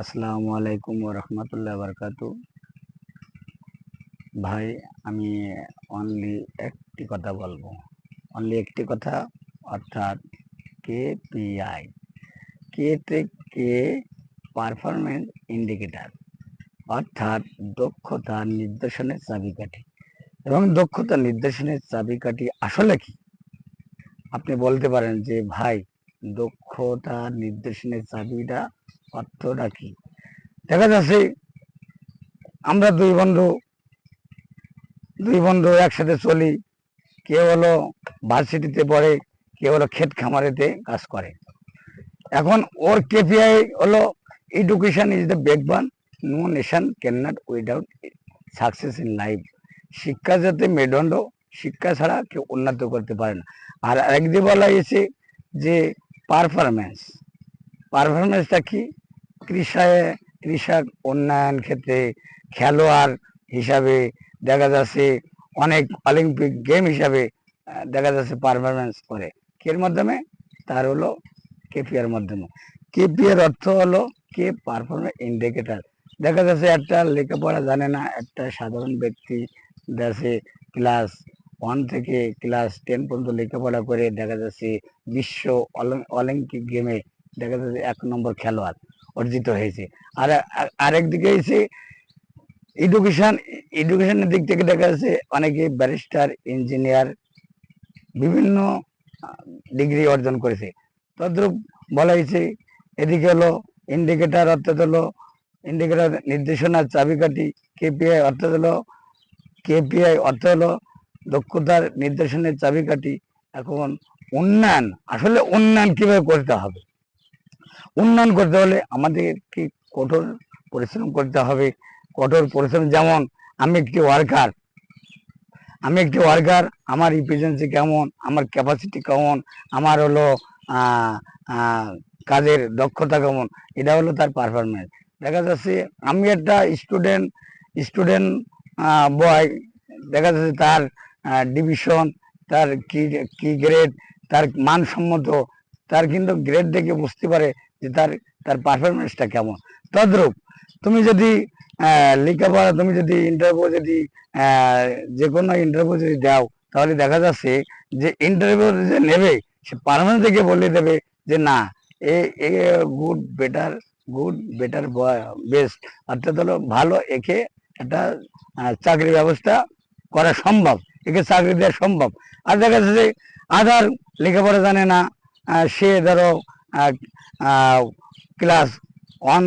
আসসালামু আলাইকুম ওয়া রাহমাতুল্লাহি ওয়া বারাকাতুহু। ভাই, আমি অনলি একটি কথা বলবো। অনলি একটি কথা, অর্থাৎ কেপিআই। কে কে পারফরম্যান্স ইন্ডিকেটর, অর্থাৎ দক্ষতা নির্দেশনের চাবিকাঠি। এবং দক্ষতা নির্দেশনের চাবিকাঠি আসলে কি? আপনি বলতে পারেন যে ভাই, দক্ষতা নির্দেশনের চাবিটা অর্থটা কি? দেখা যাচ্ছে আমরা দুই বন্ধু একসাথে চলি। কেউ হলো ভার্সিটিতে পড়ে, কেউ হলো ক্ষেত খামারেতে কাজ করে। এখন ওর কেপিআই হলো education is the backbone, no nation can not without success in life. শিক্ষা যাতে মেরুদণ্ড, শিক্ষা ছাড়া কেউ উন্নত করতে পারে না। আর একদিকে বলা হয়েছে যে পারফরমেন্স। পারফরমেন্সটা কি? কৃষক উন্নয়ন ক্ষেত্রে খেলোয়াড় হিসাবে দেখা যাচ্ছে, অনেক অলিম্পিক গেম হিসাবে দেখা যাচ্ছে পারফরমেন্স করে এর মাধ্যমে, তার হলো কেপিআর মাধ্যমে। কেপিআর অর্থ হলো কে পারফরমেন্স ইন্ডিকেটর। দেখা যাচ্ছে একটা লেখাপড়া জানে না একটা সাধারণ ব্যক্তি, দেশে ক্লাস 1 থেকে ক্লাস 10 পর্যন্ত লেখাপড়া করে দেখা যাচ্ছে বিশ্ব অলিম্পিক গেমে দেখা যাচ্ছে 1 নম্বর খেলোয়াড় অর্জিত হয়েছে। আর আরেক দিকে এসে এডুকেশনের দিক থেকে দেখা যাচ্ছে অনেকে ব্যারিস্টার, ইঞ্জিনিয়ার, বিভিন্ন ডিগ্রি অর্জন করেছে। তদ্রূপ বলা হয়েছে এদিকে হলো ইন্ডিকেটর, অর্থাৎ হলো ইন্ডিকেটর নির্দেশনার চাবিকাঠি। কেপিআই অর্থ হলো দক্ষতার নির্দেশনের চাবিকাঠি। এখন উন্নয়ন, আসলে উন্নয়ন কিভাবে করতে হবে? উন্নয়ন করতে হলে আমাদেরকে কঠোর পরিশ্রম করতে হবে। কঠোর পরিশ্রম যেমন, আমি একটি ওয়ার্কার, আমার ইফিসিয়েন্সি কেমন, আমার ক্যাপাসিটি কেমন, আমার হলো কাজের দক্ষতা কেমন, এটা হলো তার পারফরমেন্স। দেখা যাচ্ছে আমি একটা স্টুডেন্ট বয়, দেখা যাচ্ছে তার ডিভিশন, তার কি গ্রেড, তার মানসম্মত, তার কিন্তু গ্রেড দেখে বুঝতে পারে যে তার পারফরমেন্সটা কেমন। তদ্রূপ তুমি যদি লেখাপড়া, তুমি যদি ইন্টারভিউ, যদি যে কোনো ইন্টারভিউ যদি দাও, তাহলে দেখা যাচ্ছে যে ইন্টারভিউ যে নেবে সে পারফরমেন্স দেখে বলে দেবে যে না, এ গুড বেটার বেস্ট, অর্থাৎ হলো ভালো, একে একটা চাকরি ব্যবস্থা করা সম্ভব, একে চাকরি দেওয়া সম্ভব। আর দেখা যাচ্ছে যে আধার লেখাপড়া জানে না, সে ধরো ক্লাস 1